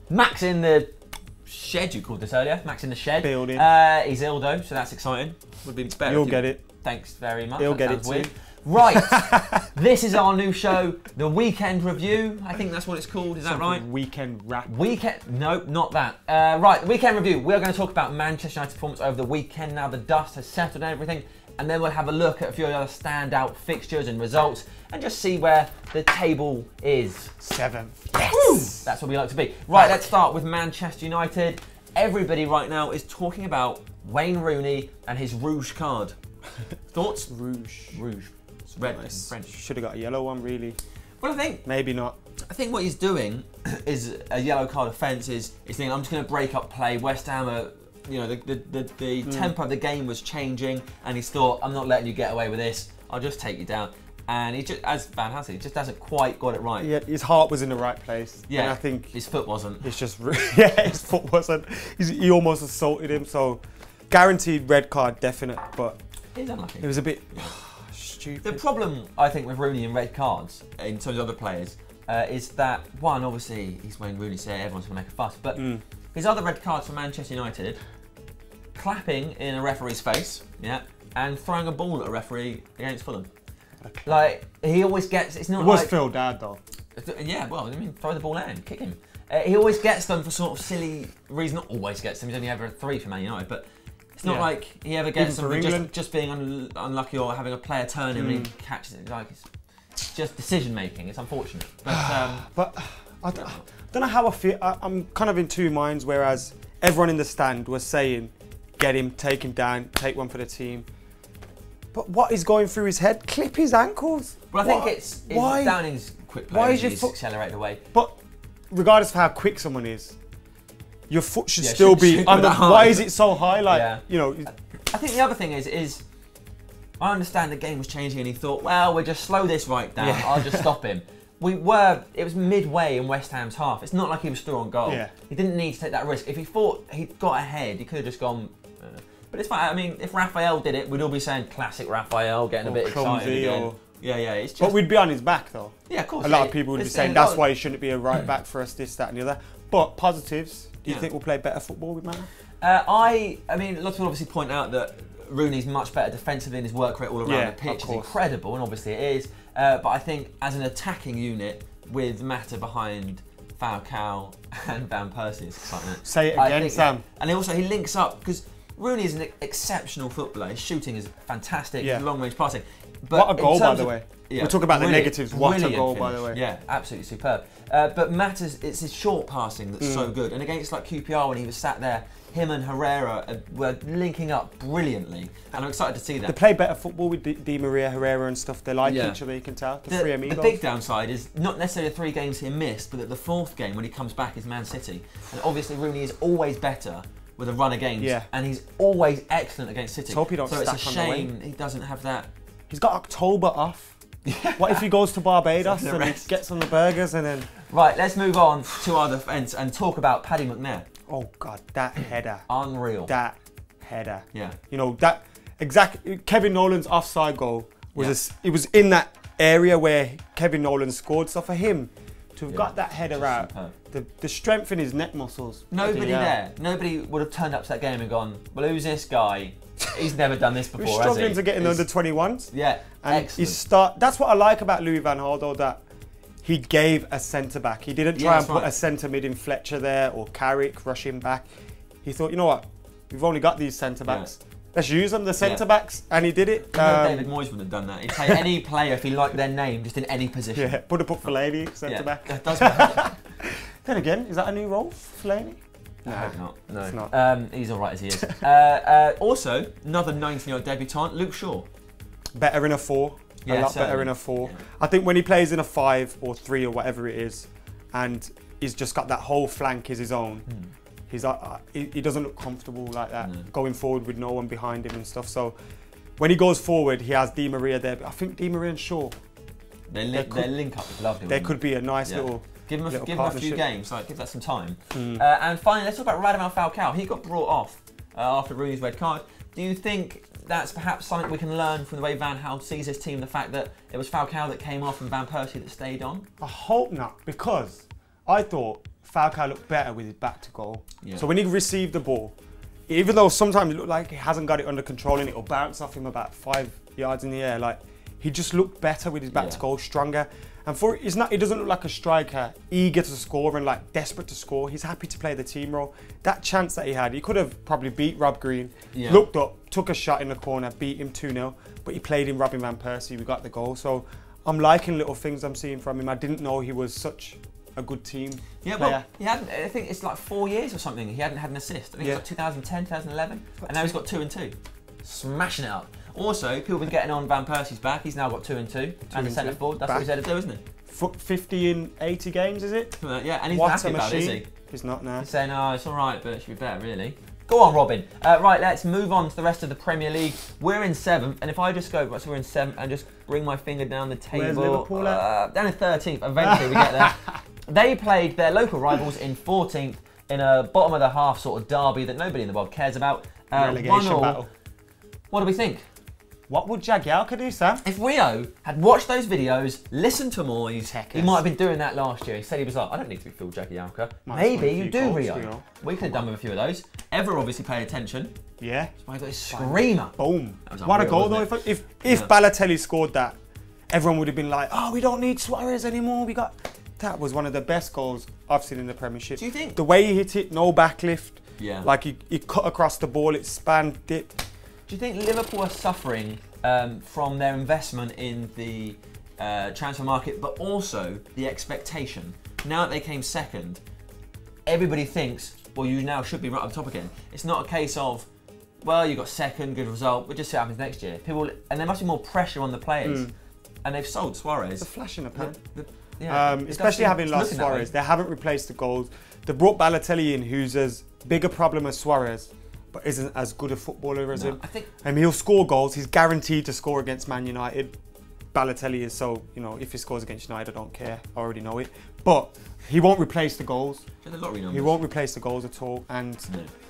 Max in the shed, you called this earlier. Max in the shed. Building. He's ill though, so that's exciting. Would be better. You'll get it. Thanks very much. He'll get sounds it weird. too. Right, this is our new show, the Weekend Review. I think that's what it's called. Is that right? Weekend wrap. No, not that. Right, the Weekend Review. We're going to talk about Manchester United's performance over the weekend. Now the dust has settled and everything, and then we'll have a look at a few of the other standout fixtures and results, and just see where the table is. 7th. Yes. That's what we like to be. Right, let's start with Manchester United. Everybody right now is talking about Wayne Rooney and his rouge card. Thoughts? Rouge. It's red in Nice. French. Should have got a yellow one, really. Well, I think what he's doing is a yellow card offence. Is thinking, I'm just going to break up play. West Ham are, you know, the tempo of the game was changing, and he's thought, I'm not letting you get away with this. I'll just take you down. And he just, as Van Hal said, he just hasn't quite got it right. Yeah, his heart was in the right place. Yeah, and I think his foot wasn't. It's just, yeah, his foot wasn't. He almost assaulted him, so guaranteed red card, definite. But he's unlucky. It was a bit stupid. The problem, I think, with Rooney and red cards, in terms of other players, is that, one, obviously, he's Wayne Rooney, so everyone's going to make a fuss, but his other red cards for Manchester United, clapping in a referee's face, yeah, and throwing a ball at a referee against Fulham. Okay. Like, he always gets, it's not it was like... Phil Dad, though. Yeah, well, I mean, throw the ball in, kick him. He always gets them for sort of silly reason, not always gets them, he's only ever 3 for Man United, but it's not like he ever gets them for just being unlucky or having a player turn him and he catches it. Like, it's just decision making. It's unfortunate. But I don't know how I feel. I'm kind of in two minds. Whereas everyone in the stand was saying, "Get him, take him down, take one for the team." But what is going through his head? Clip his ankles. Well, I think it's Downing's quick play. Why is your foot accelerated away? But regardless of how quick someone is, your foot should still be under. Why is it so high? Like, you know. I think the other thing is I understand the game was changing and he thought, well, we'll just slow this right down. Yeah. I'll just stop him. It was midway in West Ham's half. It's not like he was still on goal. Yeah. He didn't need to take that risk. If he thought he'd got ahead, he could have just gone. But it's fine. I mean, if Raphael did it, we'd all be saying classic Raphael, getting a bit excited again. Yeah, it's just. But we'd be on his back though. Yeah, of course. A lot of people would be saying that's why he shouldn't be a right back for us, this, that, and the other. But positives. Do you think we'll play better football with Man? I mean, lots of people obviously point out that Rooney's much better defensively and his work rate all around the pitch is incredible, and obviously it is. But I think as an attacking unit with Mata behind Falcao and Van Persie, it's exciting. Say it again, Sam. And also he links up because Rooney is an exceptional footballer. His shooting is fantastic. His long-range passing. But what a goal, by the way. We'll talk about the negatives. What a goal, by the way. Yeah, absolutely superb. But Mata's, it's his short passing that's so good. And against like QPR, when he was sat there, him and Herrera were linking up brilliantly. And I'm excited to see that. They play better football with Di Maria, Herrera and stuff. They like each other, you can tell. The three amigos. The big downside is not necessarily the 3 games he missed, but that the 4th game when he comes back is Man City. And obviously Rooney is always better with a run of games. Yeah. And he's always excellent against City. Let's hope he don't so it's a stack on the shame he doesn't have that. He's got October off. What if he goes to Barbados and he gets on the burgers and then... Right, let's move on to our defence and talk about Paddy McNair. Oh God, that header. Unreal. That header. Yeah. You know, that exactly, Kevin Nolan's offside goal was, it was in that area where Kevin Nolan scored. So for him to have got that header out, the strength in his neck muscles. Nobody would have turned up to that game and gone, well, who's this guy? He's never done this before, He's struggling to get in under 21s. Yeah, and that's what I like about Louis van Gaal, though, that he gave a centre-back. He didn't try and put a centre-mid in Fletcher there or Carrick, rush him back. He thought, you know what, we've only got these centre-backs. Let's use them, the centre-backs, and he did it. David Moyes would have done that. He'd take any player if he liked their name, just in any position. Yeah, would have put Fellaini, centre-back. That does matter. Then again, is that a new role, Fellaini? No, I hope not. No, it's not. He's all right as he is. Also, another 19-year-old debutant, Luke Shaw. Better in a 4. A lot better in a 4. Yeah. I think when he plays in a 5 or 3 or whatever it is, and he's just got that whole flank is his own, he doesn't look comfortable like that, going forward with no one behind him and stuff. So when he goes forward, he has Di Maria there. But I think Di Maria and Shaw, their link up is lovely. There could be a nice little... Give him a few games, like give that some time. And finally, let's talk about Radamel Falcao. He got brought off after Rooney's red card. Do you think that's perhaps something we can learn from the way Van Gaal sees his team, the fact that it was Falcao that came off and Van Persie that stayed on? I hope not, because I thought Falcao looked better with his back to goal. Yeah. So when he received the ball, even though sometimes it looked like he hasn't got it under control and it'll bounce off him about 5 yards in the air, like he just looked better with his back to goal, stronger. And he doesn't look like a striker, eager to score and like desperate to score. He's happy to play the team role. That chance that he had, he could have probably beat Rob Green, looked up, took a shot in the corner, beat him 2-0, but he played in Robin Van Persie, we got the goal. So I'm liking little things I'm seeing from him. I didn't know he was such a good team player. Well, he hadn't, I think it's like 4 years or something, he hadn't had an assist. I think it's like 2010, 2011, and now he's got 2 and 2. Smashing it up. Also, people have been getting on Van Persie's back, he's now got 2 and 2, and the centre forward, that's what he's had to do, isn't it? 50 in 80 games, is it? Yeah, and he's not happy about it, is he? He's not now. He's saying, oh, it's all right, but it should be better, really. Go on, Robin. Right, let's move on to the rest of the Premier League. We're in 7th, and if I just go, so we're in 7th, and just bring my finger down the table. Where's Liverpool at? Down in 13th, eventually we get there. They played their local rivals in 14th in a bottom of the half sort of derby that nobody in the world cares about. Relegation battle. What do we think? What would Jagielka do, Sam? If Rio had watched those videos, listened to Moyes, he might have been doing that last year. He said he was like, I don't need to be Phil Jagielka. Maybe you do, Rio. We could have done with a few of those. Ever obviously paid attention. Yeah. That's why he got his screamer. Boom. What a goal though. If Balotelli scored that, everyone would have been like, oh, we don't need Suarez anymore. That was one of the best goals I've seen in the Premiership. Do you think? The way he hit it, no backlift. Yeah. Like he cut across the ball, it spanned, dipped. Do you think Liverpool are suffering from their investment in the transfer market, but also the expectation? Now that they came second, everybody thinks, well, you now should be right up top again. It's not a case of, well, you got second, good result, we'll just see what happens next year. And there must be more pressure on the players. And they've sold Suarez. It's a flash in the pan. Especially having lost Suarez. They haven't replaced the goals. They brought Balotelli in, who's as big a problem as Suarez, but isn't as good a footballer as him. He'll score goals. He's guaranteed to score against Man United. Balotelli is, so, you know, if he scores against United, I don't care. I already know it. But he won't replace the goals. He won't replace the goals at all. And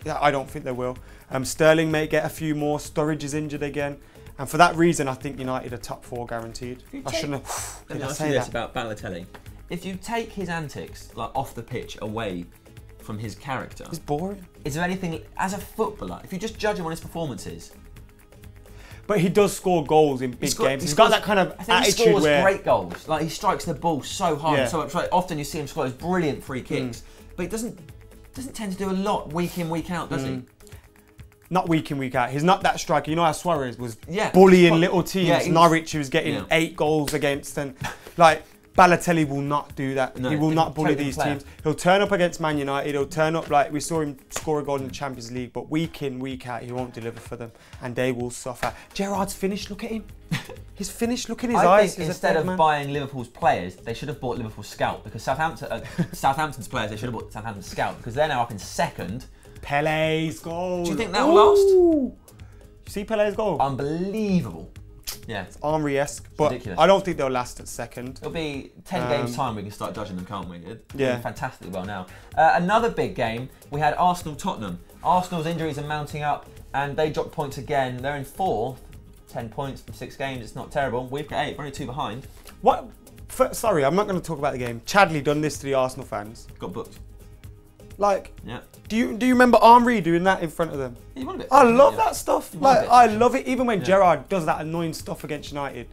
I don't think they will. Sterling may get a few more. Sturridge is injured again. And for that reason, I think United are top 4 guaranteed. I shouldn't have. Let me ask you this about Balotelli. If you take his antics, like off the pitch, away from his character, it's boring. Is there anything, as a footballer, if you just judge him on his performances? But he does score goals in big games. He's got that kind of attitude he scores great goals. Like, he strikes the ball so hard. So often you see him score those brilliant free kicks. But he doesn't tend to do a lot week in, week out, does he? Not week in, week out. He's not that striker. You know how Suarez was bullying little teams. Norwich, he was getting 8 goals against. And like, Balotelli will not do that. No, he will not bully these teams. He'll turn up against Man United. He'll turn up, like we saw him score a goal in the Champions League, but week in, week out, he won't deliver for them, and they will suffer. Gerrard's finished. Look at him. He's finished. Look in his eyes. Think instead of buying Liverpool's players, they should have bought Liverpool's scout, because Southampton's players, they should have bought Southampton's scout, because they're now up in second. Pele's goal. Do you think that will last? You see Pele's goal? Unbelievable. Yeah. It's Henry-esque, but ridiculous. I don't think they'll last at second. It'll be 10 games time we can start judging them, can't we? It'll be fantastically well now. Another big game, we had Arsenal-Tottenham. Arsenal's injuries are mounting up and they dropped points again. They're in 4th, 10 points from 6 games. It's not terrible. We've got 8, we're only 2 behind. What? Sorry, I'm not going to talk about the game. Chadley done this to the Arsenal fans. Got booked. Like, do you remember Henry doing that in front of them? He won a bit. I love that stuff. Like, I love it. Even when Gerrard does that annoying stuff against United,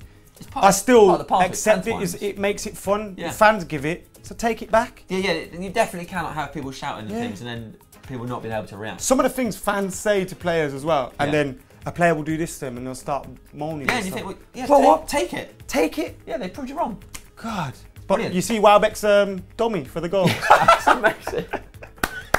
I still accept it. It makes it fun. The fans give it, so take it back. Yeah, you definitely cannot have people shouting and things and then people not being able to react. Some of the things fans say to players as well, and then a player will do this to them and they'll start moaning. Yeah, and you think, well, take it. Take it. Yeah, they proved you wrong. God. But you see Welbeck's dummy for the goal. That's amazing.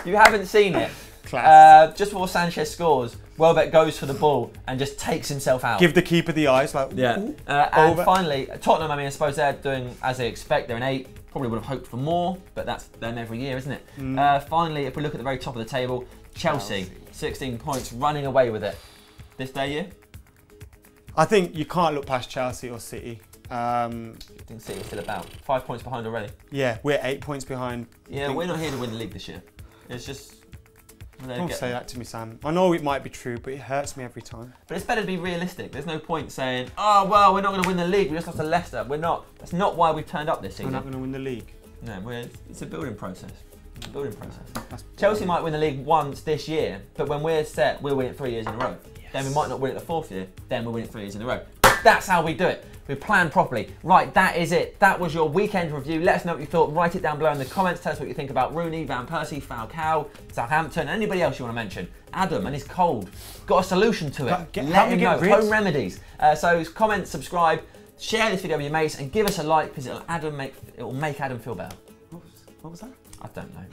You haven't seen it. Class. Just before Sanchez scores, Welbeck goes for the ball and just takes himself out. Give the keeper the eyes, like, and finally, Tottenham, I suppose they're doing as they expect. They're in 8. Probably would have hoped for more, but that's them every year, isn't it? Finally, if we look at the very top of the table, Chelsea, 16 points, running away with it. This day year? I think you can't look past Chelsea or City. I think City's still about 5 points behind already. Yeah, we're 8 points behind. Yeah, we're not here to win the league this year. It's just... Don't say that to me, Sam. I know it might be true, but it hurts me every time. But it's better to be realistic. There's no point saying, oh, well, we're not going to win the league. We just lost to Leicester. We're not. That's not why we've turned up this season. We're not going to win the league. No, it's a building process. Building process. Chelsea might win the league once this year, but when we're set, we'll win it 3 years in a row. Yes. Then we might not win it the 4th year, then we'll win it 3 years in a row. That's how we do it. We plan properly. Right, that is it. That was your weekend review. Let us know what you thought. Write it down below in the comments. Tell us what you think about Rooney, Van Persie, Falcao, Southampton, anybody else you want to mention. Adam and his cold. Got a solution to it. Let him know. Home remedies. So comment, subscribe, share this video with your mates, and give us a like because it'll make Adam feel better. What was that? I don't know.